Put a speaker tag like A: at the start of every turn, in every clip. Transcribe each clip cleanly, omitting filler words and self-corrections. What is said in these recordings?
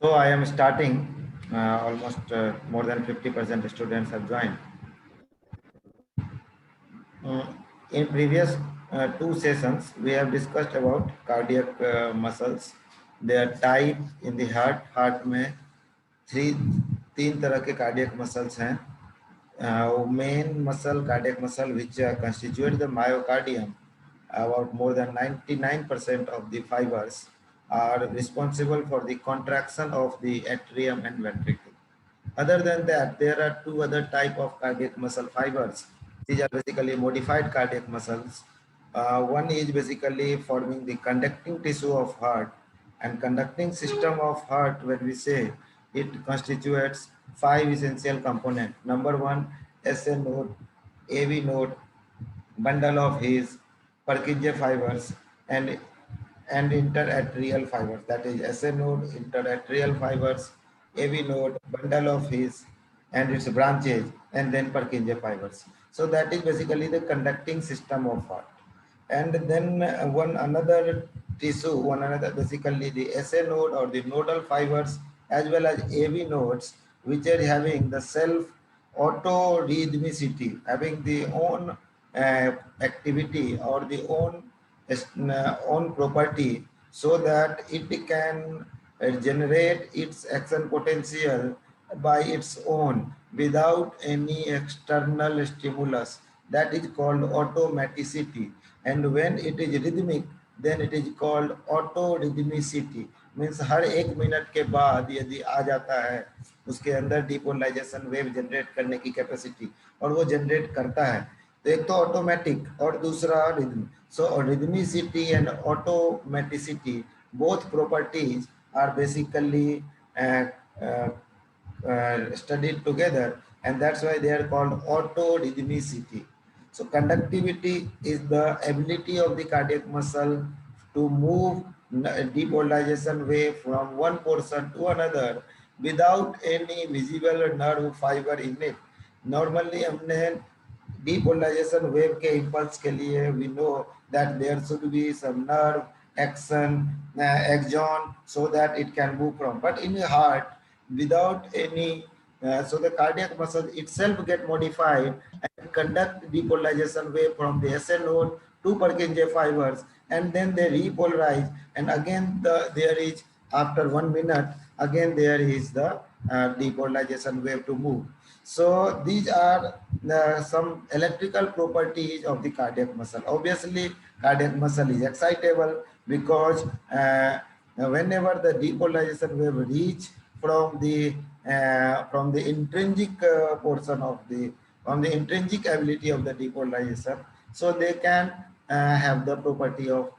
A: So I am starting. Almost more than 50% students have joined. In previous two sessions, we have discussed about cardiac muscles, their type in the heart. Heart में तीन तरह के cardiac muscles हैं. Main muscle, cardiac muscle, which constitute the myocardium, about more than 99% of the fibers are responsible for the contraction of the atrium and ventricle. Other than that, there are two other type of cardiac muscle fibers. These are basically modified cardiac muscles. One is basically forming the conducting tissue of heart, and conducting system of heart, when we say, it constitutes five essential components. Number one, SA node, AV node, bundle of His, Purkinje fibers, and interatrial fibers. That is SA node, interatrial fibers, AV node, bundle of His, and its branches, and then Purkinje fibers. So that is basically the conducting system of heart. And then one another tissue, one another basically the SA node or the nodal fibers, as well as AV nodes, which are having the self auto-rhythmicity, having the own activity or the own property, so that it can generate its action potential by its own without any external stimulus. That is called automaticity. And when it is rhythmic, then it is called auto-rhythmicity. Means हर एक minute के बाद यदि आ जाता है उसके अंदर depolarisation wave generate करने की कैपेसिटी, और वो जनरेट करता है, तो एक तो ऑटोमेटिक और दूसरा rhythm. So rhythmicity and automaticity, both properties are basically studied together, and that's why they are called auto-rhythmicity. So conductivity is the ability of the cardiac muscle to move depolarization wave from one portion to another without any visible nerve fiber in it. Normally हमने depolarization wave के impulse के लिए we know that there should be some nerve axon, axon, so that it can move from. But in the heart, without any, so the cardiac muscle itself get modified and conduct depolarization wave from the SA node to Purkinje fibers, and then they repolarize, and again there is, after 1 minute, again there is the depolarization wave to move. So these are some electrical properties of the cardiac muscle. Obviously, cardiac muscle is excitable because whenever the depolarization wave reach from the intrinsic portion of the, from the intrinsic ability of the depolarization, so they can have the property of.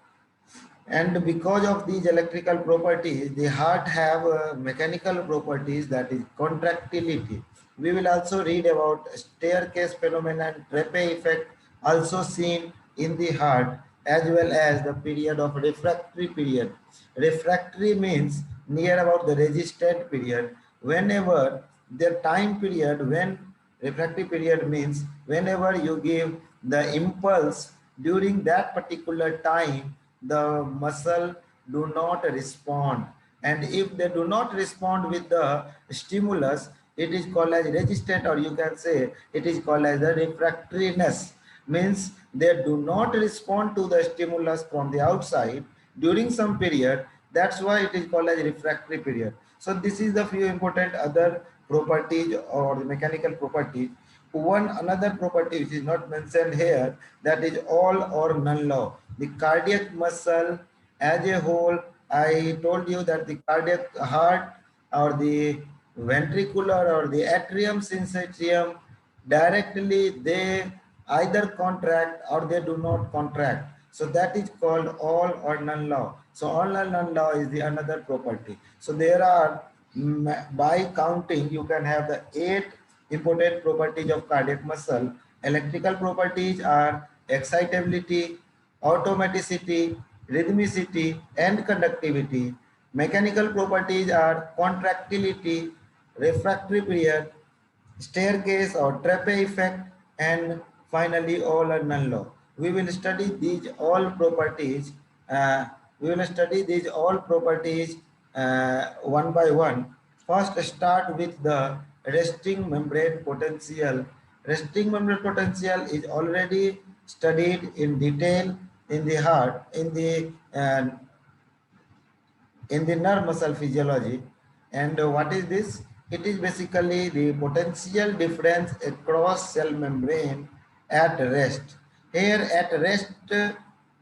A: And because of these electrical properties, the heart have mechanical properties, that is contractility. We will also read about staircase phenomenon, Treppe effect, also seen in the heart, as well as the period of refractory period. Refractory means near about the resistant period. Whenever the time period, when refractory period means whenever you give the impulse during that particular time, the muscle do not respond, and if they do not respond with the stimulus, it is called as resistant, or you can say it is called as the refractoriness. Means they do not respond to the stimulus from the outside during some period. That's why it is called as refractory period. So this is the few important other properties or the mechanical properties. One another property which is not mentioned here, that is all or none law. The cardiac muscle as a whole, I told you that the cardiac heart or the ventricular or the atrium syncytium, directly they either contract or they do not contract. So that is called all or none law. So all or none law is the another property. So there are, by counting, you can have the 8 important properties of cardiac muscle. Electrical properties are excitability, automaticity, rhythmicity, and conductivity. Mechanical properties are contractility, refractory period, staircase or Treppe effect, and finally all or none law. We will study these all properties. We will study these all properties one by one. First, start with the resting membrane potential. Resting membrane potential is already studied in detail in the heart, in the nerve muscle physiology. And what is this? It is basically the potential difference across cell membrane at rest. Here at rest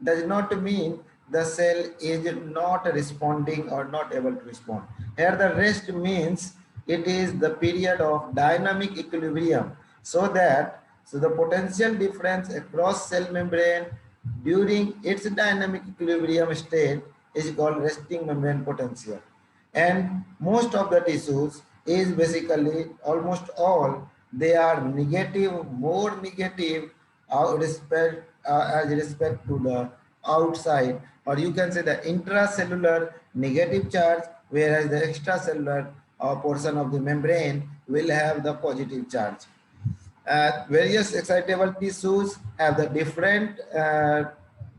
A: does not mean the cell is not responding or not able to respond. Here the rest means it is the period of dynamic equilibrium, so the potential difference across cell membrane during its dynamic equilibrium state is called resting membrane potential. And most of the tissues is basically almost all, they are negative, more negative as respect to the outside, or you can say the intracellular negative charge, whereas the extracellular portion of the membrane will have the positive charge. Various excitable tissues have the different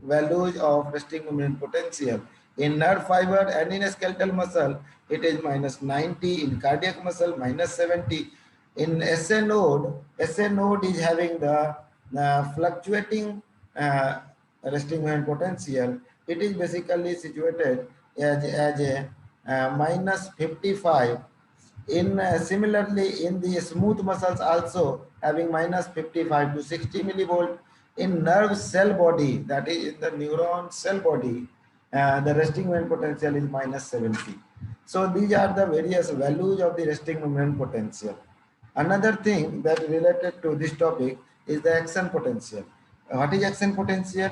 A: values of resting membrane potential. In nerve fiber and in skeletal muscle, it is minus 90. In cardiac muscle, minus 70. In SA node is having the fluctuating resting membrane potential. It is basically situated as a minus 55. In similarly in the smooth muscles also having minus 55 to 60 millivolt. In nerve cell body, that is in the neuron cell body, the resting membrane potential is minus 70. So these are the various values of the resting membrane potential. Another thing that related to this topic is the action potential. What is action potential?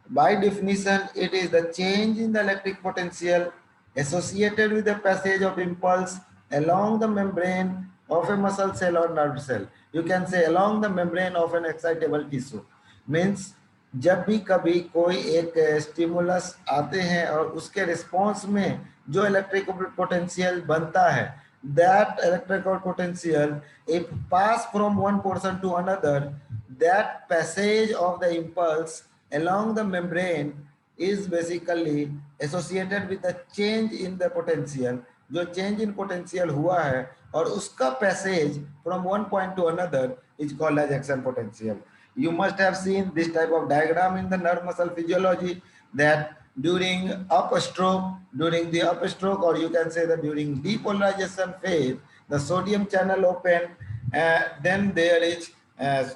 A: By definition, it is the change in the electric potential associated with the passage of impulse along the membrane of a muscle cell or nerve cell. You can say along the membrane of an excitable tissue. Means जब भी कभी कोई एक stimulus आते हैं और उसके response में जो इलेक्ट्रिक पोटेंशियल बनता है, that electrical potential, if pass from one portion to another, that passage of the impulse along the membrane is basically associated with the change in the potential. जो change in potential हुआ है और उसका passage from one point to another is called as action potential. You must have seen this type of diagram in the nerve muscle physiology, that during the upstroke, or you can say that during depolarization phase, the sodium channel open, then there is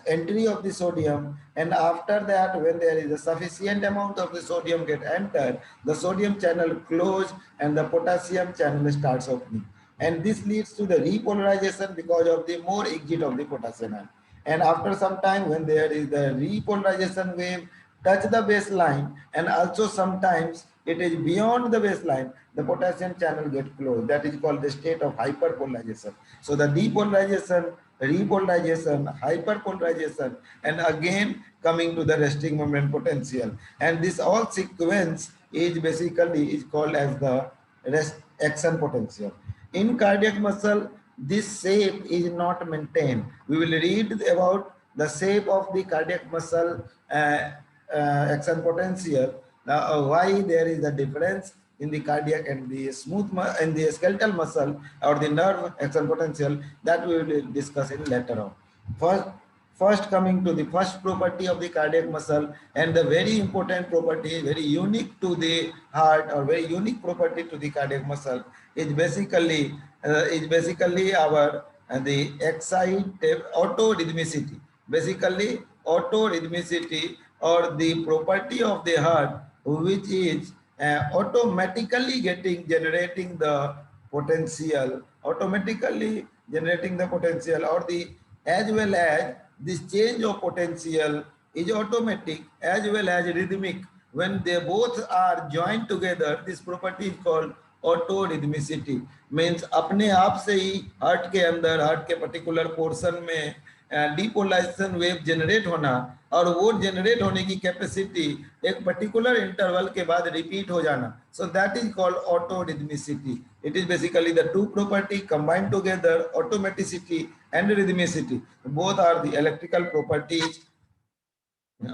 A: entry of the sodium, and after that when there is a sufficient amount of the sodium get entered, the sodium channel close and the potassium channel starts opening, and this leads to the repolarization because of the more exit of the potassium ion. And after some time, when there is the repolarization wave touch the baseline, and also sometimes it is beyond the baseline, the potassium channel get closed. That is called the state of hyperpolarization. So the depolarization, repolarization, hyperpolarization, and again coming to the resting membrane potential. And this all sequence is basically is called as the rest action potential. In cardiac muscle, this shape is not maintained. We will read about the shape of the cardiac muscle action potential. Now, why there is a difference in the cardiac and the and the skeletal muscle or the nerve action potential, that we will discuss in later on. First coming to the first property of the cardiac muscle, and the very important property, very unique to the heart or very unique property to the cardiac muscle, is basically our the autorhythmicity. Basically autorhythmicity, or the property of the heart, which is automatically generating the potential, or the as well as this change of potential is automatic as well as rhythmic. When they both are joined together, this property is called autorhythmicity. Means अपने आप से ही heart के अंदर, heart के particular portion में depolarization wave generate होना, और वो जनरेट होने की कैपेसिटी एक पर्टिकुलर इंटरवल के बाद रिपीट हो जाना. So that is called autorhythmicity. It is basically the two property combined together, automaticity and rhythmicity. Both are the electrical properties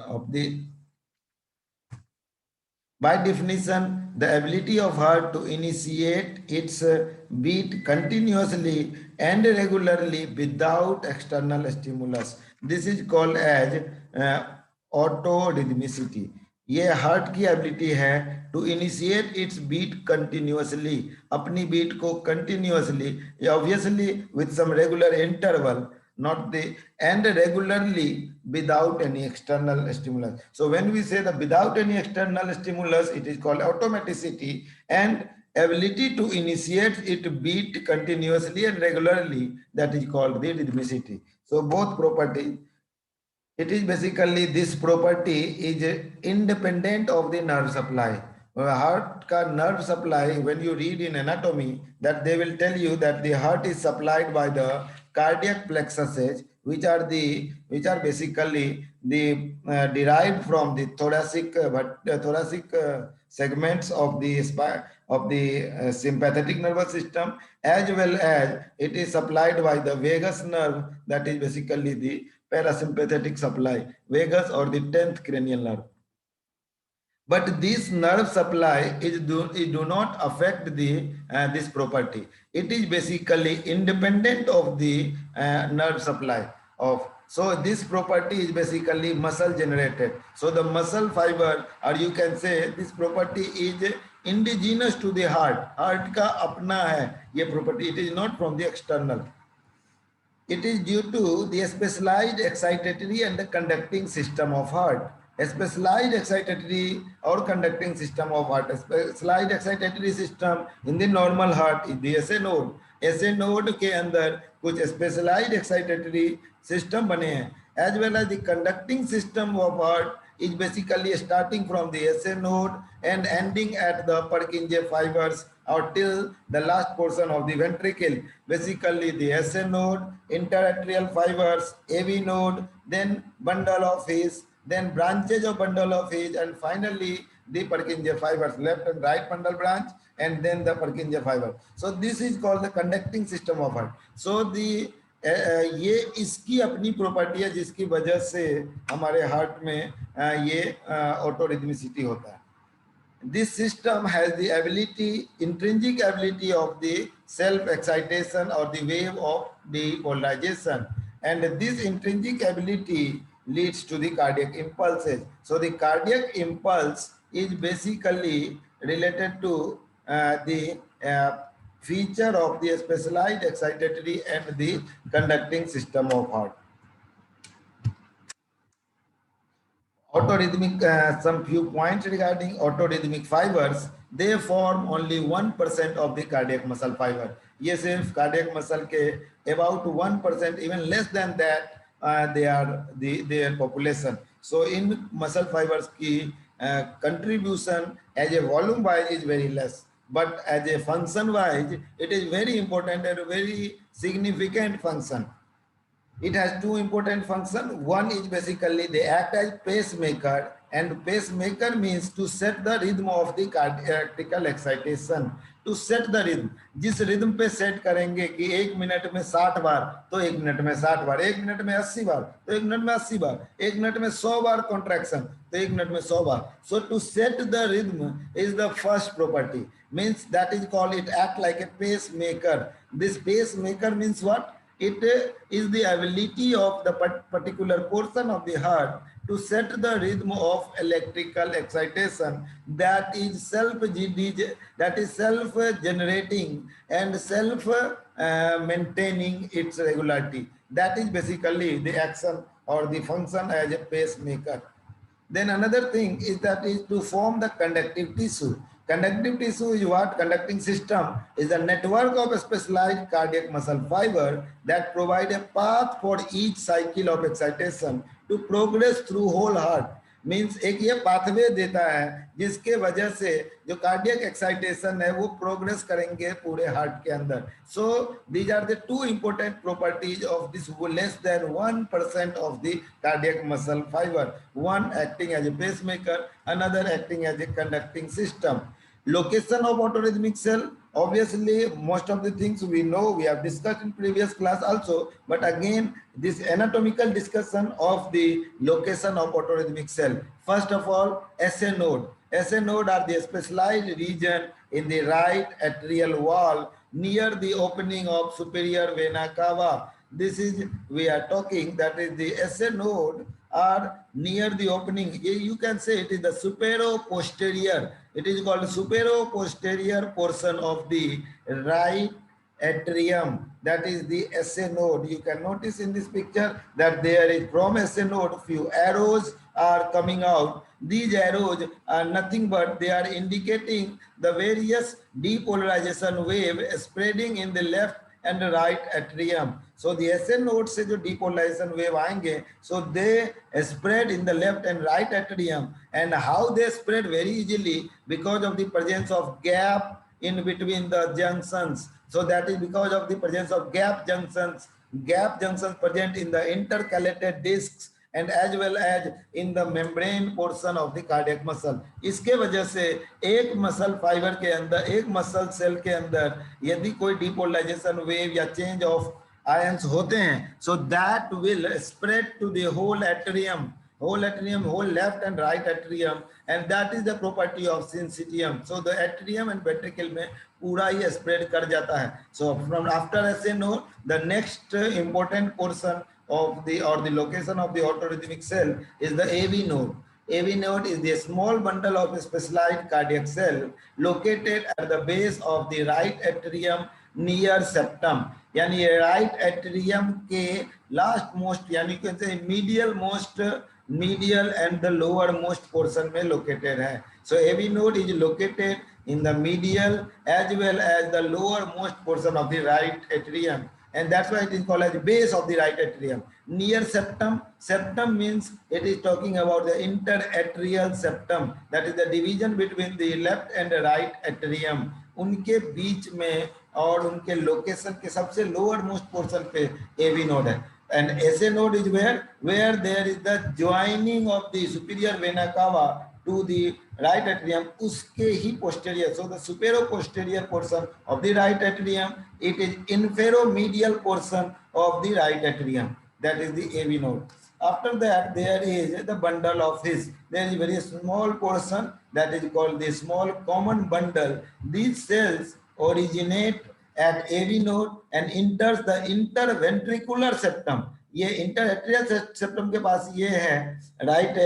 A: of the By definition, the ability of heart to initiate its beat continuously and regularly without external stimulus. This is called as uh, autorhythmicity. ये heart की ability है to initiate its beat continuously, अपनी beat को continuously, obviously with some regular interval, not the, and regularly without any external stimulus. So when we say that without any external stimulus, it is called automaticity, and ability to initiate it beat continuously and regularly, that is called the rhythmicity. So both properties, it is basically this property is independent of the nerve supply. Heart ka nerve supply, when you read in anatomy, that they will tell you that the heart is supplied by the cardiac plexuses, which are basically the derived from the thoracic segments of the sympathetic nervous system, as well as it is supplied by the vagus nerve, that is basically the parasympathetic supply, vagus or the 10th cranial nerve. But this nerve supply it do not affect the this property. It is basically independent of the nerve supply of. So this property is basically muscle generated. So the muscle fiber, or you can say this property is indigenous to the heart. Heart का अपना है ये property. It is not from the external. It is due to the specialized excitatory and the conducting system of heart. A specialized excitatory or conducting system of heart. A specialized excitatory system in the normal heart is the SA node. SA node के अंदर कुछ specialized excitatory system बने हैं. As well as the conducting system of heart is basically starting from the SA node and ending at the Purkinje fibers or till the last portion of the ventricle. Basically the SA node, interarterial fibers, AV node, then bundle of His, then branches of bundle of His, and finally the Purkinje fibers, left and right bundle branch, and then the Purkinje fiber. So this is called the conducting system of heart. So the ये इसकी अपनी property है जिसकी वजह से हमारे heart में ये ऑटोरिथमिसिटी होता है. This system has the ability, intrinsic ability of the self-excitation or the wave of depolarization. And this intrinsic ability leads to the cardiac impulses. So the cardiac impulse is basically related to the feature of the specialized excitatory and the conducting system of heart. Autorhythmic, some few points regarding autorhythmic fibers. They form only 1% of the cardiac muscle fiber. ये सिर्फ cardiac muscle के about 1%, even less than that, they are their population. So in muscle fibers की contribution as a volume wise is very less, but as a function wise, it is very important and very significant function. It has two important functions. One is basically they act as pacemaker, and pacemaker means to set the rhythm of the cardiac excitation. To set the rhythm, जिस rhythm पे set करेंगे कि 1 minute में 60 बार तो 1 minute में 60 बार, 1 minute में 80 बार तो 1 minute में 80 बार, 1 मिनट में 100 बार contraction तो 1 मिनट में 100 बार. So to set the rhythm is the first property. Means that is called, it act like a pacemaker. This pacemaker means what? It is the ability of the particular portion of the heart to set the rhythm of electrical excitation that is self-generating and self-maintaining its regularity. That is basically the action or the function as a pacemaker. Then another thing is that is to form the conductive tissue. Conductive tissue is what? Conducting system is a network of specialized cardiac muscle fiber that provide a path for each cycle of excitation to progress through whole heart. Means एक ये pathway देता है जिसके वजह से जो cardiac excitation है वो प्रोग्रेस करेंगे पूरे हार्ट के अंदर. So these are the two important properties of this less than 1% of the cardiac muscle fibre. One acting as a pacemaker, another acting as a conducting system. Location of autorhythmic cell, obviously most of the things we know, we have discussed in previous class also, but again this anatomical discussion of the location of autorhythmic cell. First of all, SA node. SA node are the specialized region in the right atrial wall near the opening of superior vena cava. This is, we are talking, that is the SA node are near the opening. You can say it is the supero-posterior. It is called supero-posterior portion of the right atrium, that is the SA node. You can notice in this picture that there is from SA node few arrows are coming out. These arrows are nothing but they are indicating the various depolarization wave spreading in the left and right atrium. So the SA node से जो depolarization wave आएंगे, so they spread in the left and right atrium. And how they spread? Very easily, because of the presence of gap in between the junctions. So that is because of the presence of gap junctions present in the intercalated discs and as well as in the membrane portion of the cardiac muscle. इसके वजह से एक muscle fibre के अंदर, एक muscle cell के अंदर यदि कोई डिपोलराइजेशन वेव या चेंज ऑफ आयंस होते हैं, so that will spread to the whole atrium, whole left and right atrium, and that is the property of syncytium. So the atrium and ventricle में पूरा ही spread कर जाता है. So from after SA node, the next important portion of the location of the autorhythmic cell is the AV node. AV node is the small bundle of specialized cardiac cell located at the base of the right atrium near septum. यानी right atrium के last most, यानी कैसे medial and the lower most portion में located है. So AV node is located in the medial as well as the lower most portion of the right atrium, and that's why it is called as base of the right atrium near septum. Septum means it is talking about the interatrial septum, that is the division between the left and the right atrium. उनके बीच में और उनके location के सबसे lower most portion पे AV node है. And SA node is where there is the joining of the superior vena cava to the right atrium, uske hi posterior. So the supero-posterior portion of the right atrium, it is inferomedial portion of the right atrium, that is the AV node. After that, there is the bundle of His. There is a very small portion that is called the small common bundle. These cells originate at AV node and enters the interventricular septum. ये interatrial septum के पास ये है right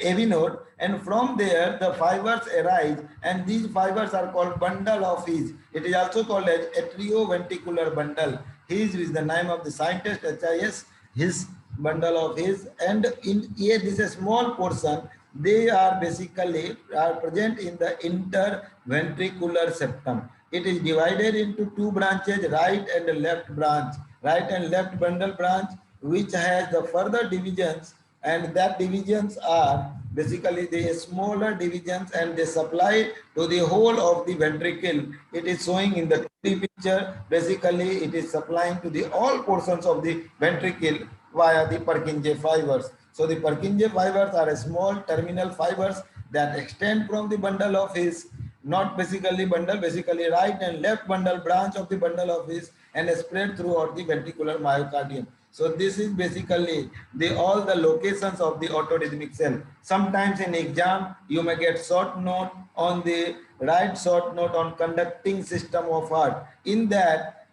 A: AV node, and from there the fibers arise, and these fibers are called bundle of His. It is also called as atrioventricular bundle. His is the name of the scientist, HIS, his bundle of His. And in here this is a small portion, they are basically present in the interventricular septum. It is divided into two branches, right and left branch, right and left bundle branch, which has the further divisions, and that divisions are basically the smaller divisions, and they supply to the whole of the ventricle. It is showing in the picture. Basically, it is supplying to the all portions of the ventricle via the Purkinje fibers. So the Purkinje fibers are small terminal fibers that extend from the bundle of His, not basically bundle, basically right and left bundle branch of the bundle of His, and spread throughout the ventricular myocardium. So this is basically all the locations of the autorhythmic cell. Sometimes in exam you may get short note on the right, short note on conducting system of heart. In that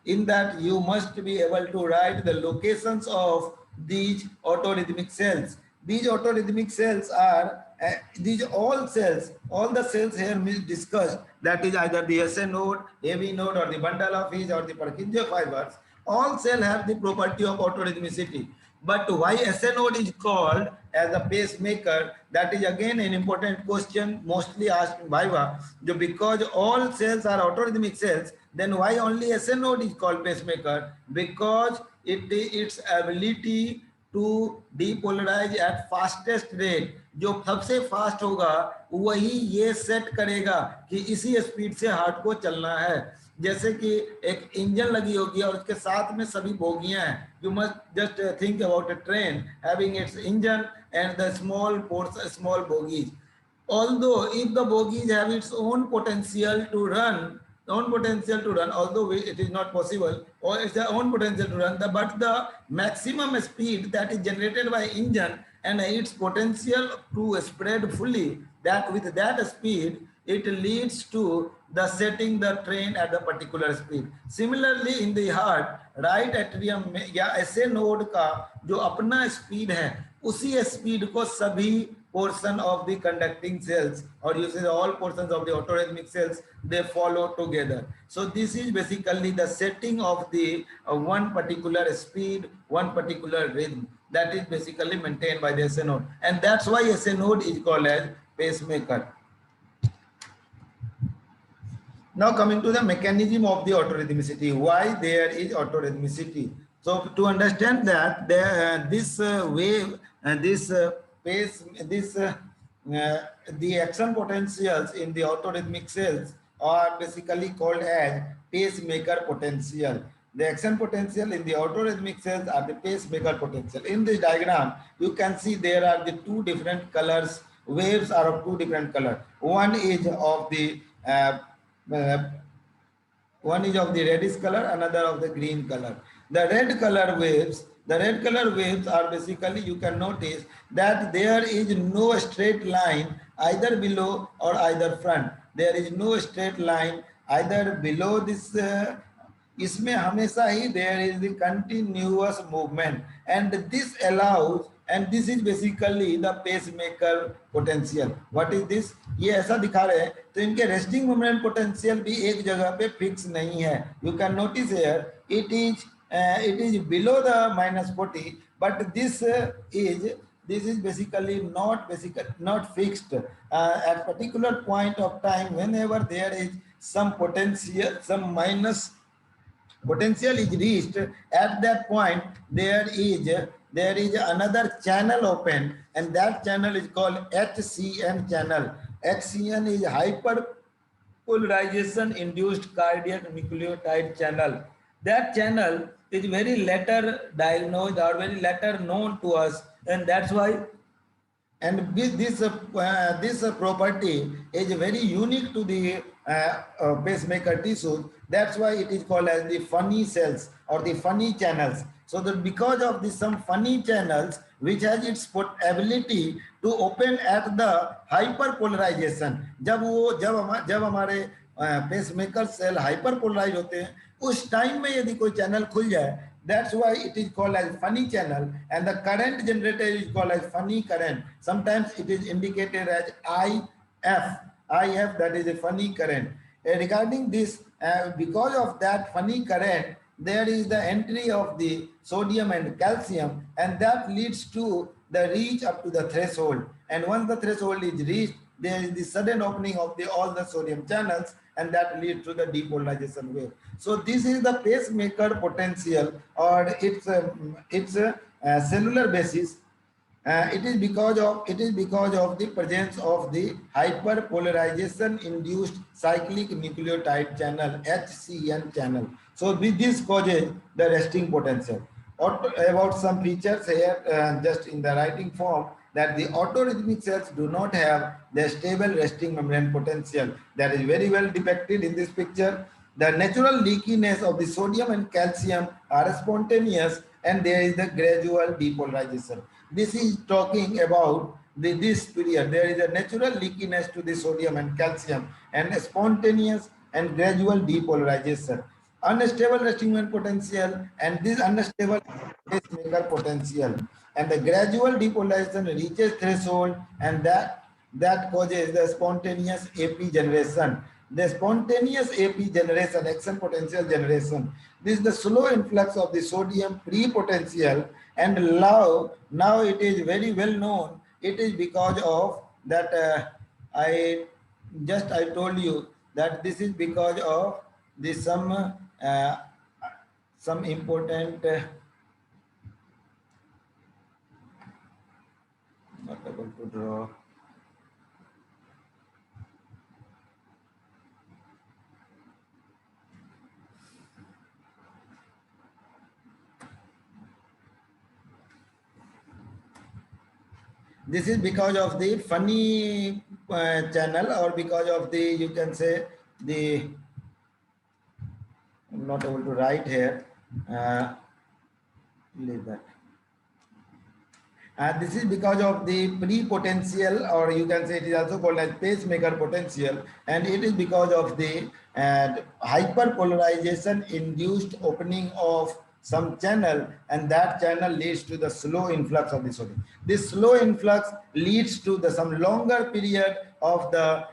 A: you must be able to write the locations of these autorhythmic cells. These autorhythmic cells are all the cells here discussed, that is either the SA node, AV node, or the bundle of His, or the Purkinje fibers. All cells have the property of autorhythmicity. But why SA node is called as a pacemaker? That is again an important question, mostly asked in Viva. Because all cells are autorhythmic cells, then why only SA node is called pacemaker? Because its ability to depolarize at fastest rate, जो सबसे fast होगा वही ये set करेगा कि इसी speed से heart को चलना है. जैसे कि एक इंजन लगी होगी और उसके साथ में सभी बोगियां हैं. You must just think about a train having its engine and the small bogies. Although if the bogies have its own potential to run, although it is not possible, or it's their own potential to run, but the maximum speed that is generated by engine and its potential to spread fully, that with that speed it leads to the setting the train at the particular speed. Similarly in the heart, right atrium में या ऐसे node का जो अपना speed है उसी speed को सभी portion of the conducting cells, or you say all portions of the autorhythmic cells, they follow together. So this is basically the setting of the one particular speed, one particular rhythm, that is basically maintained by the SA node, and that's why SA node is called as pacemaker. Now coming to the mechanism of the autorhythmicity, why there is autorhythmicity. So to understand that this wave and this pace, the action potentials in the autorhythmic cells are basically called as pacemaker potential. The action potential in the autorhythmic cells are the pacemaker potential. In this diagram, you can see there are the two different colors. Waves are of two different colors. One is of the one is of the reddish color, another of the green color. The red color waves are basically, you can notice that there is no straight line either below or either front. There is no straight line either below this इसमें हमेशा ही there is the continuous movement, and this allows, and this is basically the pacemaker potential. What is this? ये ऐसा दिखा रहे हैं, तो इनके resting moment potential भी एक जगह पे fix नहीं है. You can notice here it is below the -40, but this is basically not fixed. At particular point of time, whenever there is some potential, some minus potential is reached, at that point there is another channel open, and that channel is called HCN channel. HCN is hyperpolarization induced cardiac nucleotide channel. That channel is very later diagnosed or very later known to us, and that's why, and this property is very unique to the pacemaker tissues. That's why it is called as the funny cells or the funny channels. So that because of this some funny channels which has its ability to open at the hyperpolarization, जब हमारे pacemaker cell हाइपरपोलराइज होते हैं उस time में यदि कोई channel खुल जाए, that's why it is called as funny channel, and the current generator is called as funny current. Sometimes it is indicated as IF, that is a funny current. Regarding this, because of that funny current, there is the entry of the sodium and calcium, and that leads to the reach up to the threshold. And once the threshold is reached, there is the sudden opening of all the sodium channels, and that leads to the depolarization wave. So this is the pacemaker potential, or its cellular basis. It is because of the presence of the hyperpolarization induced cyclic nucleotide channel, HCN channel. So this causes the resting potential. About some features here, just in the writing form, that the autorhythmic cells do not have the stable resting membrane potential. That is very well depicted in this picture. The natural leakiness of the sodium and calcium are spontaneous, and there is the gradual depolarization. This is talking about this period. There is a natural leakiness to the sodium and calcium, and spontaneous and gradual depolarization. Unstable resting membrane potential, and this unstable pacemaker potential, and the gradual depolarization reaches threshold, and that causes the spontaneous AP generation. The spontaneous AP generation, action potential generation, this is the slow influx of the sodium pre-potential, and now it is very well known. It is because of that I told you that this is because of the some important not able to draw. This is because of the funny channel, or because of the, you can say, the, I'm not able to write here. Leave that. This is because of the pre-potential, or you can say it is also called as pacemaker potential, and it is because of the hyperpolarization induced opening of some channel, and that channel leads to the slow influx of the sodium. This slow influx leads to the some longer period of the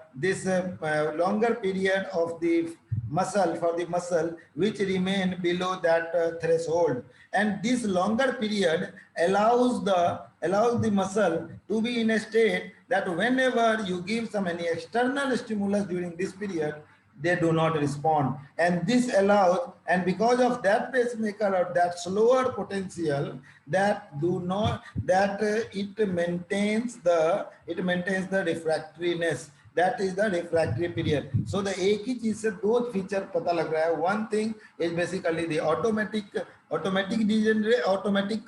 A: longer period of the muscle, for the muscle which remain below that threshold, and this longer period allows the muscle to be in a state that whenever you give some any external stimulus during this period, they do not respond, and this allows, and because of that pacemaker or that slower potential, that do not that it maintains the refractoriness, that is the refractory period. So the एक ही चीज से दो feature पता लग रहा है. One thing is basically the automatic degenerate, automatic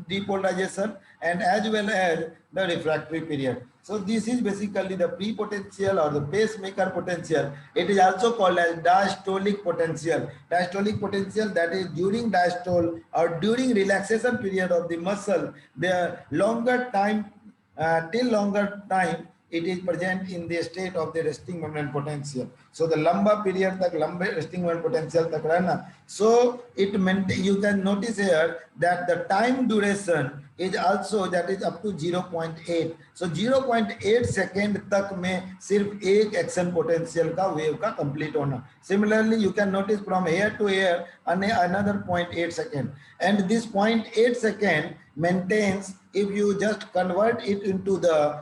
A: depolarization, and as well as the refractory period. So this is basically the pre-potential or the pacemaker potential. It is also called as diastolic potential. Diastolic potential, that is during diastole or during relaxation period of the muscle, the longer time till longer time it is present in the state of the resting membrane potential. So the lamba period tak lambe resting membrane potential tak रहना. So it meant you can notice here that the time duration is also that is up to 0.8. So 0.8 second तक में सिर्फ एक action potential का wave का complete होना. Similarly, you can notice from here to here another 0.8 second, and this 0.8 second maintains, if you just convert it into the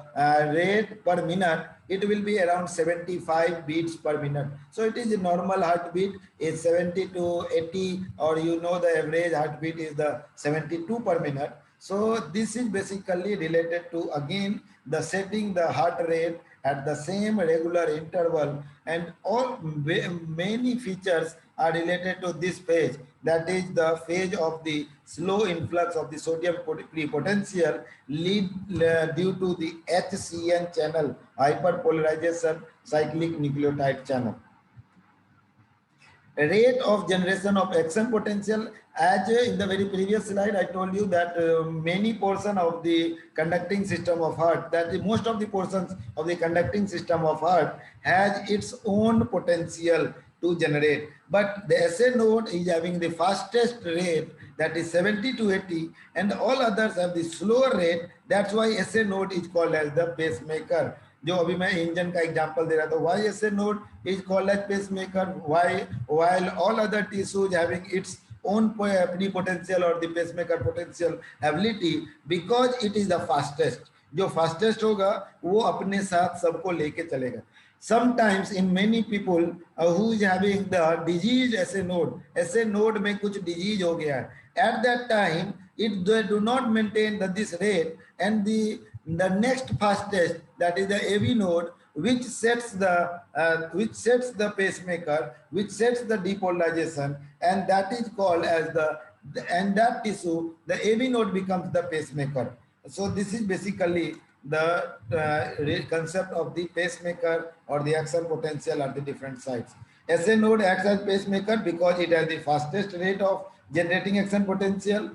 A: rate per minute, it will be around 75 beats per minute. So it is a normal heartbeat is 70 to 80, or you know the average heartbeat is the 72 per minute. So this is basically related to again the setting the heart rate at the same regular interval, and all many features are related to this phase, that is the phase of the slow influx of the sodium pre-potential due to the HCN channel, hyperpolarization cyclic nucleotide channel. Rate of generation of action potential, as in the very previous slide I told you that many portion of the conducting system of heart, that most of the portions of the conducting system of heart has its own potential to generate, but the SA node is having the fastest rate, that is 70 to 80, and all others have the slower rate. That's why SA node is called as the pacemaker. जो अभी मैं engine का example दे रहा था, why SA node is called as pacemaker, why while all other tissues having its own pre-potential or the pacemaker potential ability, because it is the fastest. जो fastest होगा वो अपने साथ सबको लेके चलेगा. Sometimes in many people who is having the disease SA node में कुछ disease हो गया है, at that time it they do not maintain this rate, and the next fastest, that is the AV node, which sets the pacemaker, which sets the depolarization, and that is called as and that tissue, the AV node becomes the pacemaker. So this is basically the concept of the pacemaker or the action potential at the different sites. SA node acts as pacemaker because it has the fastest rate of generating action potential.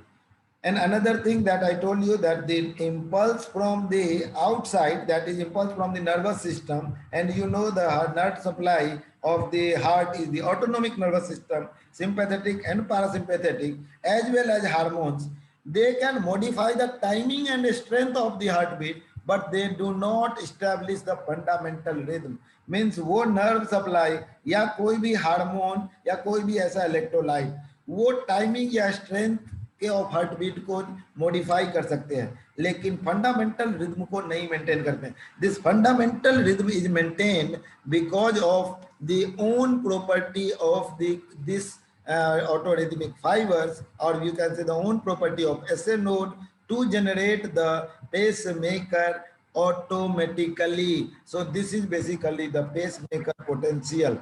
A: And another thing that I told you, that the impulse from the outside, that is impulse from the nervous system, and you know the nerve supply of the heart is the autonomic nervous system, sympathetic and parasympathetic, as well as hormones. They can modify the timing and strength of the heartbeat, but they do not establish the fundamental rhythm. Means वो nerve supply या कोई भी hormone या कोई भी ऐसा electrolyte वो timing या स्ट्रेंथ के ऑफ हार्ट बीट को मॉडिफाई कर सकते हैं, लेकिन फंडामेंटल रिदम को नहीं मेंटेन करते हैं. This fundamental rhythm is maintained because of the own property of this autorhythmic fibers, or you can say the own property of SA node to generate the pacemaker automatically. So this is basically the pacemaker potential.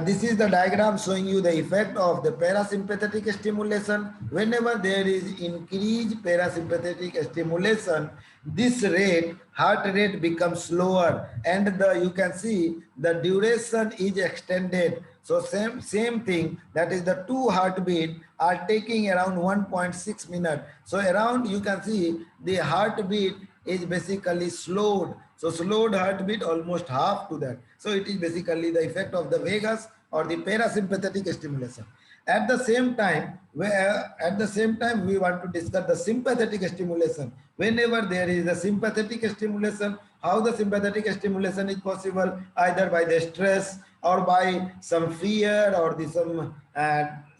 A: This is the diagram showing you the effect of the parasympathetic stimulation. Whenever there is increased parasympathetic stimulation, this heart rate becomes slower, and you can see the duration is extended. So same thing, that is the two heartbeat are taking around 1.6 minutes. So around you can see the heartbeat is basically slowed. So slowed heartbeat almost half to that. So it is basically the effect of the vagus or the parasympathetic stimulation. At the same time, we want to discuss the sympathetic stimulation. Whenever there is a sympathetic stimulation, how the sympathetic stimulation is possible, either by the stress or by some fear or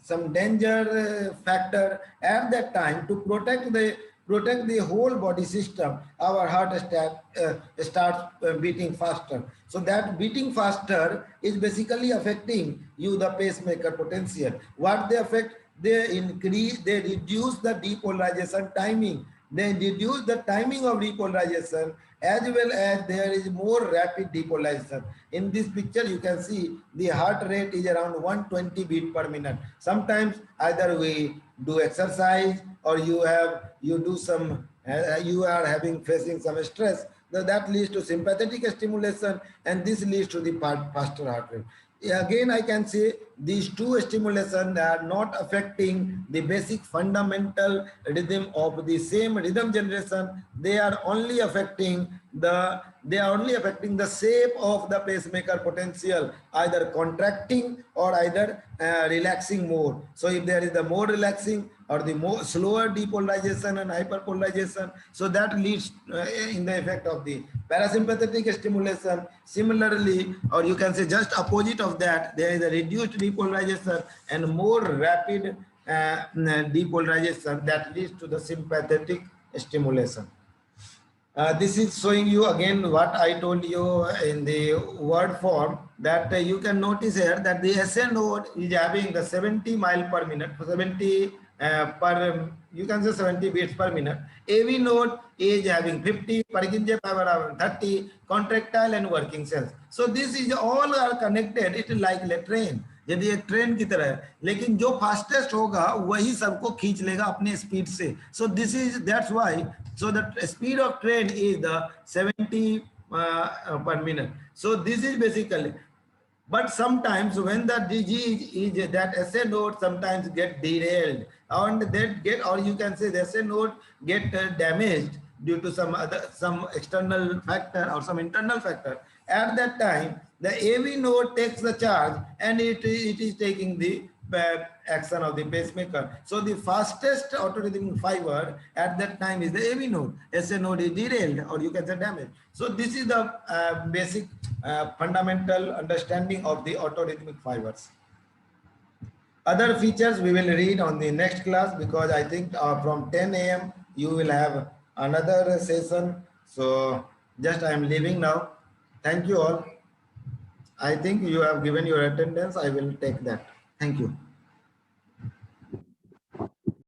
A: some danger factor. At that time, to protect the whole body system, our starts beating faster. So that beating faster is basically affecting you, the pacemaker potential. What they affect? They reduce the depolarization timing. They reduce the timing of depolarization, as well as there is more rapid depolarization. In this picture, you can see the heart rate is around 120 beat per minute. Sometimes either we do exercise or you are facing some stress, that leads to sympathetic stimulation, and this leads to the faster heart rate. Again, I can say these two stimulations are not affecting the basic fundamental rhythm of the same rhythm generation. They are only affecting the shape of the pacemaker potential, either contracting or either relaxing more. So if there is the more relaxing or the more slower depolarization and hyperpolarization, so that leads in the effect of the parasympathetic stimulation. Similarly, or you can say just opposite of that, there is a reduced depolarization and more rapid depolarization that leads to the sympathetic stimulation. This is showing you again what I told you in the word form, that you can notice here that the SA node is having the 70 mile per minute, 70 you can say 70 beats per minute. AV node is having 50, Purkinje power 30, contractile and working cells. So this is all are connected. It is like a train. यदि एक train की तरह है, लेकिन जो fastest होगा वही सबको खींच लेगा अपने स्पीड से. So this is that's why, so the speed of train is the 70 per minute. So this is basically, but sometimes when the DG is that SA node sometimes get derailed, and that get, or you can say the SA node get damaged due to some external factor or some internal factor. At that time, the AV node takes the charge and it is taking the action of the pacemaker. So the fastest autorhythmic fiber at that time is the AV node. SA node is derailed, or you can say damaged. So this is the basic fundamental understanding of the autorhythmic fibers. Other features we will read on the next class, because I think from 10 a.m. you will have another session. So just I am leaving now. Thank you all. I think you have given your attendance. I will take that. Thank you.